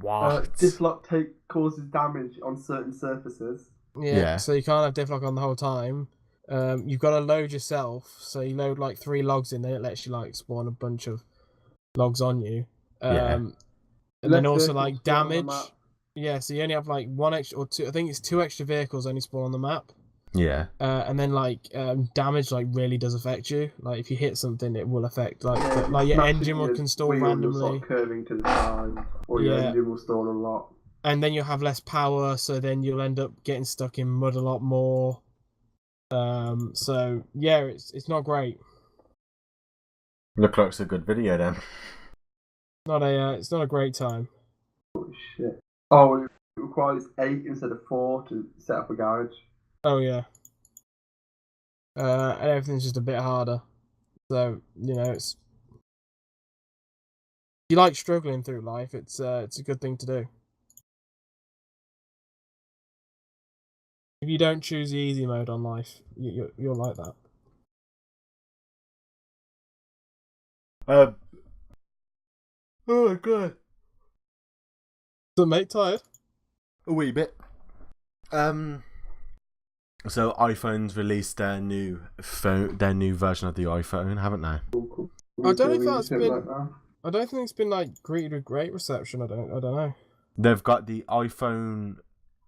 What? Diff lock causes damage on certain surfaces. Yeah, so you can't have diff lock on the whole time. You've got to load yourself, so you load 3 logs in, then it lets you spawn a bunch of logs on you. And then also damage. Yeah, so you only have 1 extra or 2. I think it's 2 extra vehicles only spawn on the map. Yeah. And then damage really does affect you. If you hit something, it will affect your engine can stall randomly. Curving to the side, or your engine will stall a lot. And then you'll have less power, so then you'll end up getting stuck in mud a lot more. So yeah, it's not great. Looks like it's a good video then. It's not a great time. Oh shit! Oh, it requires 8 instead of 4 to set up a garage. Oh yeah. And everything's just a bit harder. So it's. If you like struggling through life, it's a good thing to do. If you don't choose the easy mode on life, you'll like that. Oh god. So mate, tired? A wee bit. So iPhone's released their new version of the iPhone, haven't they? Cool. I don't think that's been. I don't think it's been greeted with great reception. I don't know. They've got the iPhone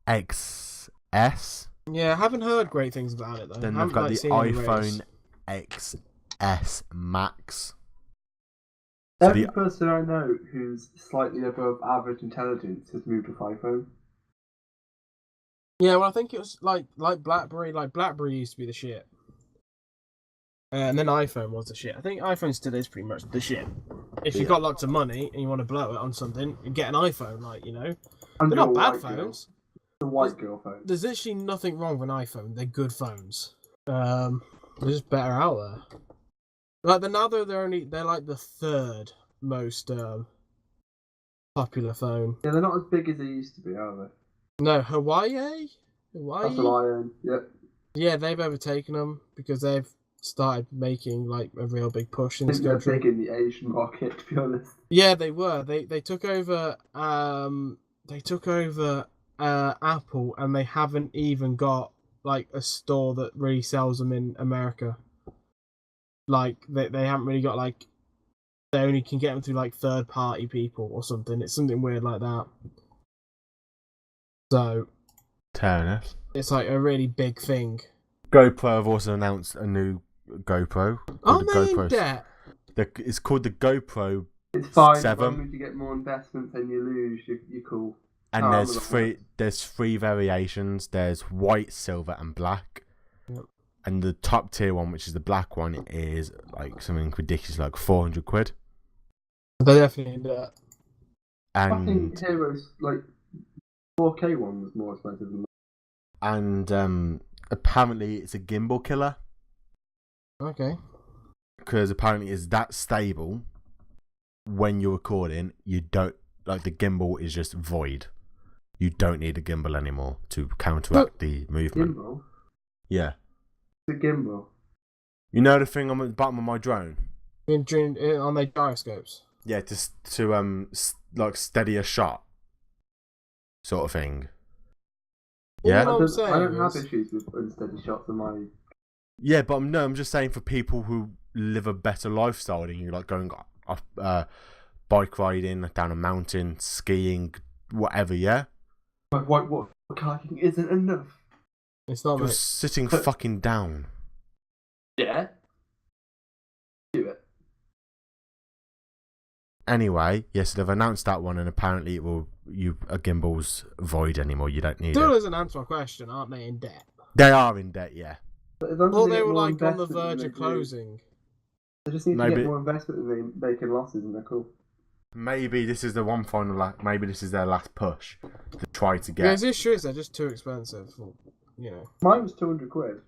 XS. Yeah, I haven't heard great things about it though. Then they've got the iPhone XS Max. Every person I know who's slightly above average intelligence has moved to iPhone. Yeah, well, I think it was like BlackBerry. BlackBerry used to be the shit, and then iPhone was the shit. I think iPhone still is pretty much the shit. If you've got lots of money and you want to blow it on something, you get an iPhone. They're not bad phones. The white girl phone. There's literally nothing wrong with an iPhone. They're good phones. They're just better out there. They're like the 3rd most popular phone. Yeah, they're not as big as they used to be, are they? No, Hawaii. That's what I own. Yep. Yeah, they've overtaken them because they've started making a real big push in this country. They're big in the Asian market, to be honest. Yeah, they were. They took over. They took over Apple, and they haven't even got a store that really sells them in America. They haven't really got they only can get them through 3rd-party people or something. It's something weird like that. So, fair enough. It's a really big thing. GoPro have also announced a new GoPro. Aren't they in debt? It's called the GoPro. It's fine. 7. If you get more investments and you lose, you're cool. And there's 3 variations. There's white, silver, and black. Yep. And the top tier one, which is the black one, is something ridiculous, £400. They're definitely in debt. And I think Heroes 4K one was more expensive than that. And apparently it's a gimbal killer. Okay. Because apparently it's that stable. When you're recording, you don't the gimbal is just void. You don't need a gimbal anymore to counteract the movement. Gimbal? Yeah. The gimbal. You know the thing on the bottom of my drone? On their gyroscopes? Yeah, to steady a shot. Sort of thing. Yeah? I don't have issues with unsteady shots on my... Yeah, but I'm just saying for people who live a better lifestyle than you, going off, bike riding, down a mountain, skiing, whatever, yeah? What kayaking isn't enough. It's not, You're sitting fucking down. Yeah. Do it. Anyway, yes, they've announced that one, and apparently a gimbal's void anymore. You don't need Still it. doesn't answer my question. Aren't they in debt? They are in debt, yeah. Well, they were on the verge of closing. They just need to get more investment than they making losses, and they're cool. maybe this is the one final. Maybe this is their last push to try to Yeah, get. it's true. They're just too expensive. For, you know. Mine was 200 quid.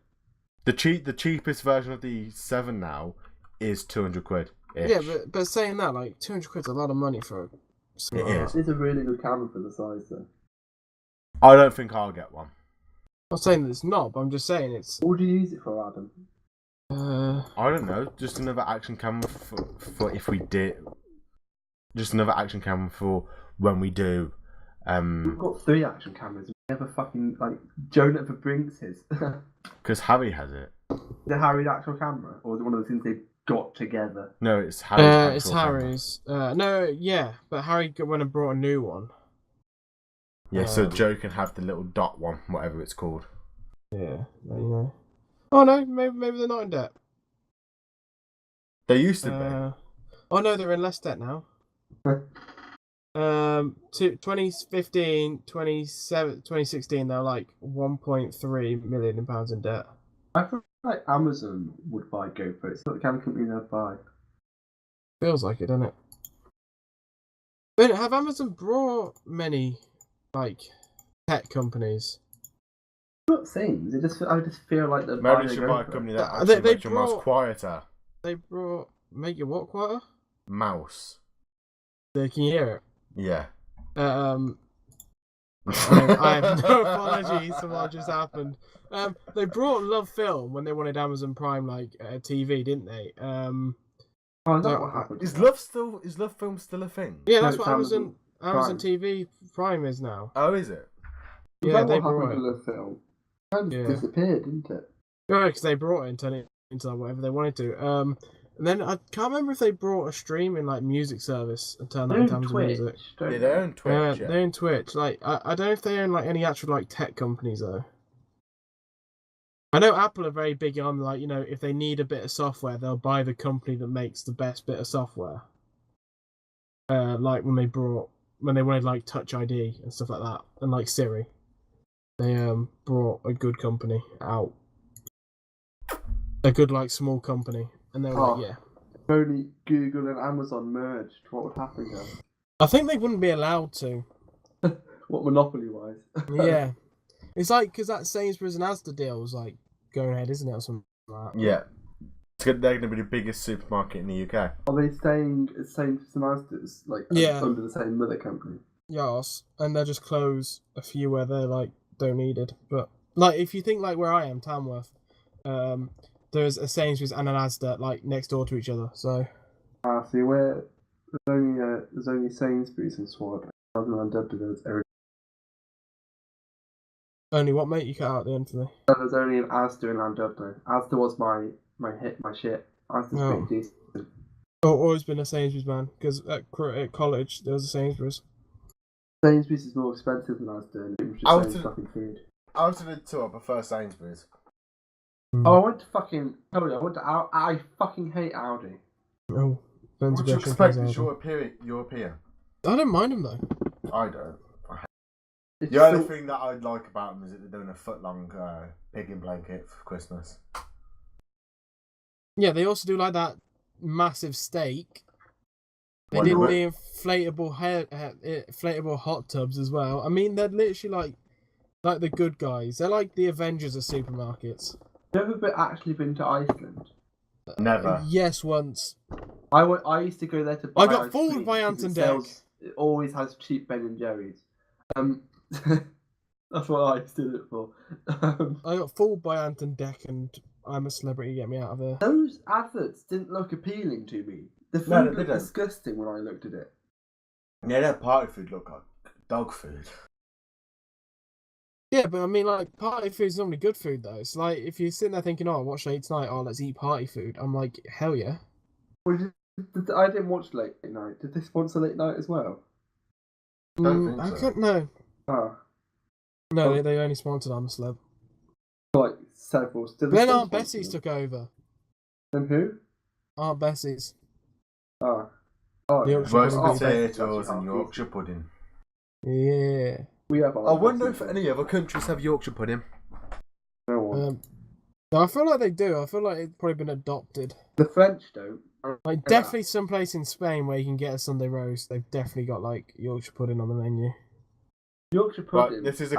The cheapest version of the 7 now is 200 quid. Yeah, but saying that, like 200 quid's a lot of money for. It is. It's a really good camera for the size, though. I don't think I'll get one. I'm not saying that it's not, but I'm just saying it's. What would you use it for, Adam? I don't know. Just another action camera for if we did. Just another action camera for when we do. We've got 3 action cameras. We never fucking Joe never brings his. Because Harry has it. Is it Harry's actual camera, or is it one of the things they got together? No, it's Harry's. It's Harry's. No, yeah, but Harry went and brought a new one. Yeah, so Joe can have the little dot one, whatever it's called. Yeah, you know. Oh no, maybe they're not in debt. They used to be. Oh no, they're in less debt now. 2015, 2016, they're like 1.3 million pounds in debt. I feel like Amazon would buy GoPro. It's not the kind of company they'd buy. Feels like it, doesn't it? But have Amazon brought many tech companies? Not things. I just feel like they're Maybe buying they should a buy a GoPro. company that They actually makes your mouse brought- quieter. They brought make your what quieter? Mouse. Can you hear it? Yeah. I have no apologies for what just happened. They brought Love Film when they wanted Amazon Prime TV, didn't they? Oh, is that So, what happened? Is Love Film still a thing? Yeah, No, that's it's what Amazon Prime. TV Prime is now. Oh, is it? Is Yeah, that they what happened brought to it. the film? It kind of Yeah. disappeared, didn't it? Yeah, because they brought it and turned it into whatever they wanted to. And then I can't remember if they brought a streaming music service and turned that They're into in Amazon Twitch, Music. don't Yeah, they? they own Twitch. They're in Twitch. I don't know if they own any actual tech companies though. I know Apple are very big on if they need a bit of software, they'll buy the company that makes the best bit of software. Like when they wanted Touch ID and stuff like that, and Siri, they brought a good company out, a good small company, and they were yeah. If only Google and Amazon merged, what would happen, guys? I think they wouldn't be allowed to. What monopoly-wise? Yeah, it's because that Sainsbury's and Asda deal was going ahead, isn't it, or something like that? Yeah. They're going to be the biggest supermarket in the UK. Are they staying as same as Asda's, under the same mother company? Yes, and they'll just close a few where they're don't needed. But if you think where I am, Tamworth, there's a Sainsbury's and an Asda next door to each other. So See, where there's only Sainsbury's and Swad. Rather than there's every. only what, mate? You cut out the end for me. There's only an Asda in Llandudno. Asda was my shit. Asda's Oh. pretty decent. Oh, always been a Sainsbury's man because at college there was a Sainsbury's. Sainsbury's is more expensive than Asda, and it was Out just of- fucking food. Out of the two, I prefer Sainsbury's. Oh, I went to fucking. I fucking hate Audi. Oh, What do you expect? It's European. I don't mind them though. I don't. It's The only so- thing that I like about them is that they're doing a foot-long pig blanket for Christmas. Yeah, they also do that massive steak. They Why did not? the inflatable hot tubs as well. I mean, they're literally like the good guys. They're like the Avengers of supermarkets. Have you ever actually been to Iceland? Never. Yes, once. I used to go there to buy. I got ice fooled cream by because Ant and it always has cheap Ben and Jerry's. That's what I used to do it for. I got fooled by Ant and Deck, and I'm a celebrity. Get me out of here. Those adverts didn't look appealing to me. The food No, they looked didn't. disgusting when I looked at it. Yeah, their party food look like dog food. Yeah, but I mean, party food's normally good food though. It's if you're sitting there thinking, "Oh, what should I eat tonight? Oh, let's eat party food." I'm like, hell yeah. I didn't watch Late Night. Did they sponsor Late Night as well? Don't think I so. couldn't know. Ah, No, they only sponsored I'm a Celeb. several. Did they Then still Aunt sponsor Bessie's them? took over. And who? Aunt Bessie's. Oh, The Yorkshire Roast pudding. potatoes and Yorkshire pudding. Yeah. We have. I wonder if any other countries have Yorkshire pudding. No one. No, I feel like they do. I feel like it's probably been adopted. The French don't. Like, definitely someplace in Spain where you can get a Sunday roast. They've definitely got like Yorkshire pudding on the menu. Yorkshire pudding. Right, this is the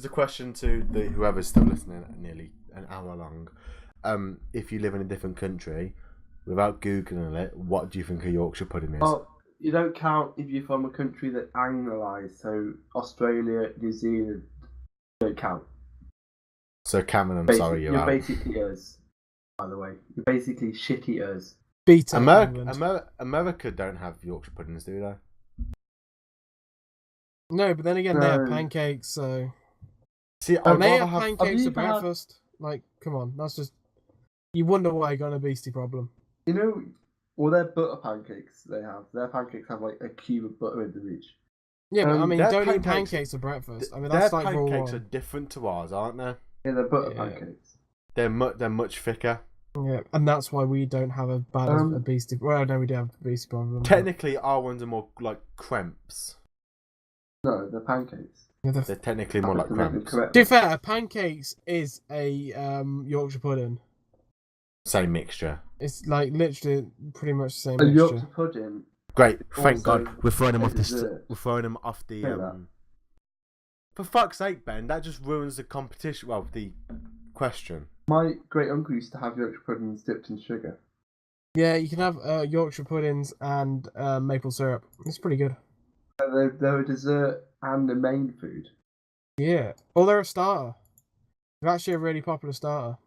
question to the whoever's still listening. Nearly an hour long. If you live in a different country, without googling it, what do you think a Yorkshire pudding is? Oh, you don't count if you're from a country that anglicised. So Australia, New Zealand, you don't count. So Cameron, I'm sorry, you're out. basically us. By the way, you're basically shitty us. Beat America don't have Yorkshire puddings, do they? No, but then again, they have pancakes. So see, they have pancakes for breakfast. Like, come on, that's just. You wonder why you got a beastie problem. You know, well, their butter pancakes they have. Their pancakes have like a cube of butter in them each. Yeah, but I mean, don't eat pancakes for breakfast. I mean, that's like their pancakes are different to ours, aren't they? Yeah, they're butter pancakes. They're much thicker. Yeah, and that's why we don't have a bad a beastie. Well, no, we do have a beastie problem. Technically, our ones are more like crepes. No, they're pancakes. Yeah, they're technically more like crepes. To be fair, pancakes is a Yorkshire pudding. Same mixture. It's like literally pretty much the same a mixture. Yorkshire pudding. Great, thank God. We're throwing them off the. We're throwing them off the. For fuck's sake, Ben, that just ruins the competition. Well, the question. My great uncle used to have Yorkshire puddings dipped in sugar. Yeah, you can have Yorkshire puddings and maple syrup. It's pretty good. They're a dessert and a main food. Yeah, or they're a starter. They're actually a really popular starter.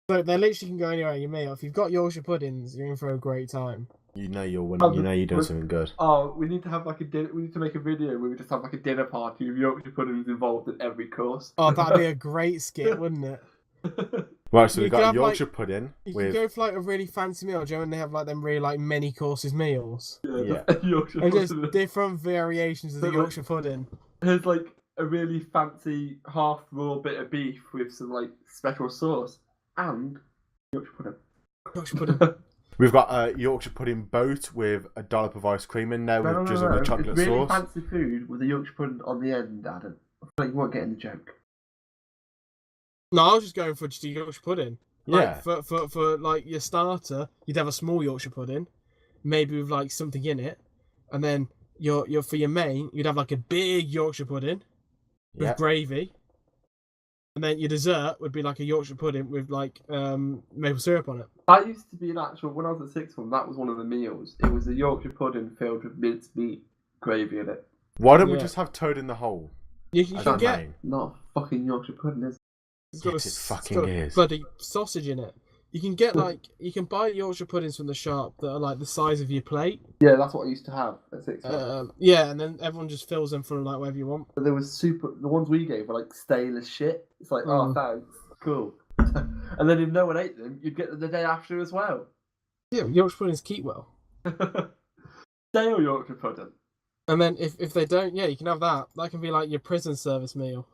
So they literally can go anywhere in your meal. If you've got Yorkshire puddings, you're in for a great time. You know you're winning. You know you're doing something good. Oh, we need to have like a dinner. We need to make a video where we just have like a dinner party with Yorkshire puddings involved in every course. Oh, that'd be a great skit, wouldn't it? Right, so we got Yorkshire pudding. You can go for like a really fancy meal, Joe, and they have like them really like many courses meals. Yeah. Yorkshire and pudding. just different variations of the Yorkshire pudding. There's like a really fancy half raw bit of beef with some like special sauce and Yorkshire pudding. Yorkshire pudding. We've got a Yorkshire pudding boat with a dollop of ice cream in there with drizzled with chocolate it's really sauce. Fancy food with a Yorkshire pudding on the end, Adam. I feel like you weren't getting the joke. No, I was just going for just a Yorkshire pudding. Yeah. Like, for like your starter, you'd have a small Yorkshire pudding, maybe with like something in it, and then your for your main, you'd have like a big Yorkshire pudding with gravy, and then your dessert would be like a Yorkshire pudding with like maple syrup on it. That used to be an actual. When I was at sixth form, that was one of the meals. It was a Yorkshire pudding filled with minced meat, gravy in it. Why don't we just have toad in the hole? You can get not a fucking Yorkshire pudding, is it? It's got is. Bloody sausage in it. You can get you can buy Yorkshire puddings from the shop that are like the size of your plate. Yeah, that's what I used to have at sixth form. Yeah, and then everyone just fills them full of like whatever you want. But there was the ones we gave were like stale as shit. It's like, oh thanks, cool. And then if no one ate them, you'd get them the day after as well. Yeah, Yorkshire puddings keep well. Stale Yorkshire pudding. And then if they don't, yeah, you can have that. That can be like your prison service meal.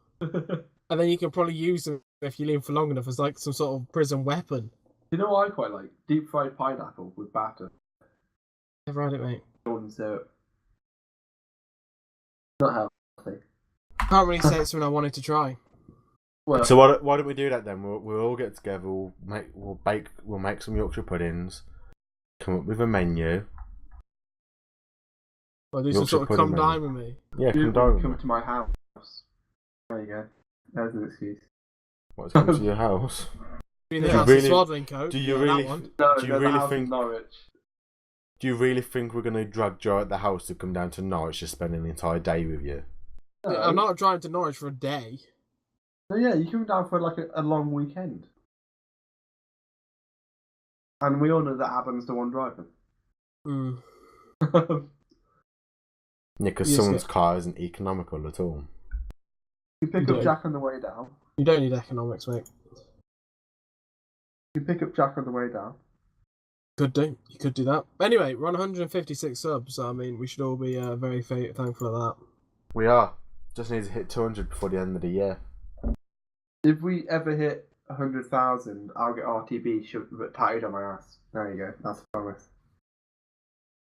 And then you can probably use them if you leave them for long enough as like some sort of prison weapon. You know what I quite like? Deep fried pineapple with batter. Never had it, mate. Jordan syrup. Not healthy. Can't really say it's something I wanted to try. Well, so why don't we do that then? We'll all get together. We'll make some Yorkshire puddings. Come up with a menu. Well, do some sort of come dine with me. Yeah, come dine with me. Come to my house. There you go. There's an excuse. What's come to your house? Do you really think Norwich? Do you really think we're gonna drag Joe at the house to come down to Norwich to spend an entire day with you? No. I'm not driving to Norwich for a day. No, yeah, you come down for like a long weekend. And we all know that Adam's the one driving. Yeah, because someone's car isn't economical at all. You pick up Jack on the way down. You don't need economics, mate. You pick up Jack on the way down. Could do. You could do that. Anyway, we're on 156 subs, so I mean, we should all be very thankful for that. We are. Just need to hit 200 before the end of the year. If we ever hit 100,000, I'll get RTB tattooed on my ass. There you go. That's a promise.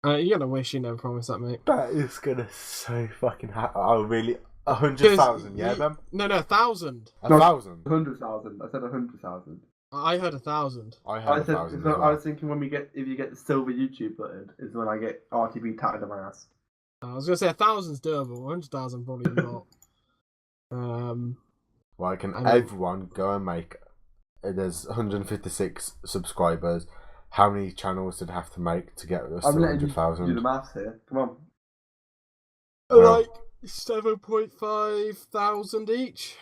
You're gonna wish you never promised that, mate. That is gonna so fucking happen. 100,000, yeah, Ben? No, 1,000. 1,000? 100,000. I said 100,000. I heard 1,000. I heard 1,000 as well. I was thinking if you get the silver YouTube button, is when I get RTB tatted on my ass. I was gonna say 1,000's doable. 100,000 probably not. Why can everyone go and make? There's 156 subscribers. How many channels did I have to make to get us to 100,000? Do the maths here. Come on. Like 7.5 thousand each.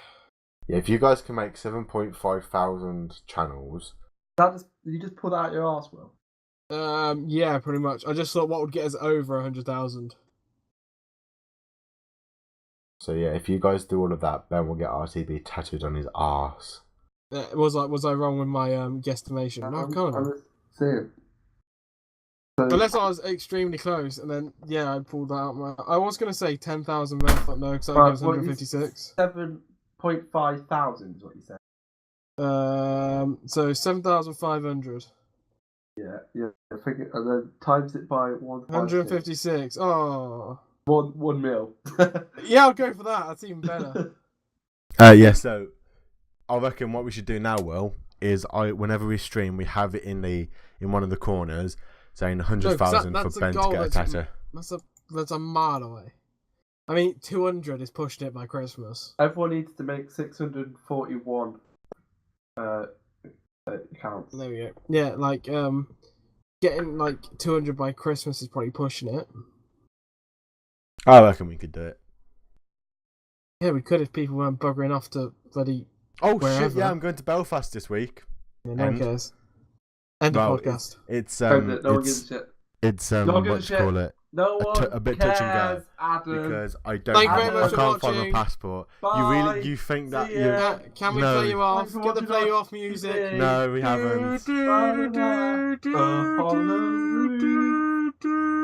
Yeah, if you guys can make 7.5 thousand channels. Did you just pull that out your arse, Will? Yeah, pretty much. I just thought what would get us over 100,000. So yeah, if you guys do all of that, Ben will get RTB tattooed on his arse. Was I wrong with my guesstimation? No, kind of. So, unless I was extremely close, and then I pulled that out. I was gonna say 10,000, but I thought no, because that gives 156. 7.5 thousand is what you said. So 7,500. Yeah. I think and then times it by 156. Oh. 1 mil. Yeah, I'll go for that. That's even better. Yeah. So I reckon what we should do now, Will, is whenever we stream, we have it in one of the corners saying 100,000 for Ben to get a tattoo. That's a mile away. I mean, 200 is pushing it by Christmas. Everyone needs to make 641 counts. There we go. Yeah, like getting like 200 by Christmas is probably pushing it. I reckon we could do it. Yeah, we could if people weren't buggering off to bloody. Oh wherever. shit! Yeah, I'm going to Belfast this week. Yeah, no one cares. End of podcast. It's no one gives a shit. It's what you call it? No one a bit cares, touch and go. Adam. Because I Thank can't find my passport. Bye. You think that Can we play you off? Get the play you off music. No, we haven't.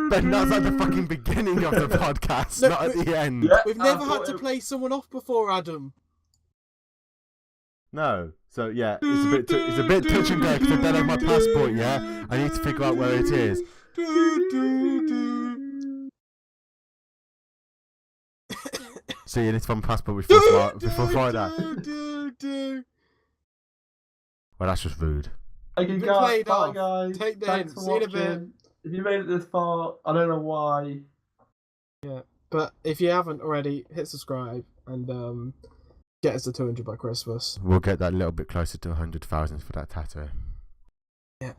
But that's at the fucking beginning of the podcast, not at the end. Yeah, We've never had to play someone off before, Adam. No. So yeah, it's a bit touch and go because I don't have my passport yet. I need to figure out where it is. So you need to find my passport before Friday. Well, that's just rude. Okay, Bye, guys. Take the Thanks hint. for See you in a watching. bit. If you made it this far, I don't know why. Yeah, but if you haven't already, hit subscribe and get us to 200 by Christmas. We'll get that a little bit closer to 100,000 for that tattoo. Yeah.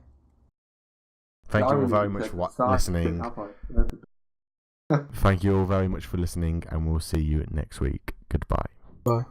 Thank you all very much for listening. Thank you all very much for listening, and we'll see you next week. Goodbye. Bye.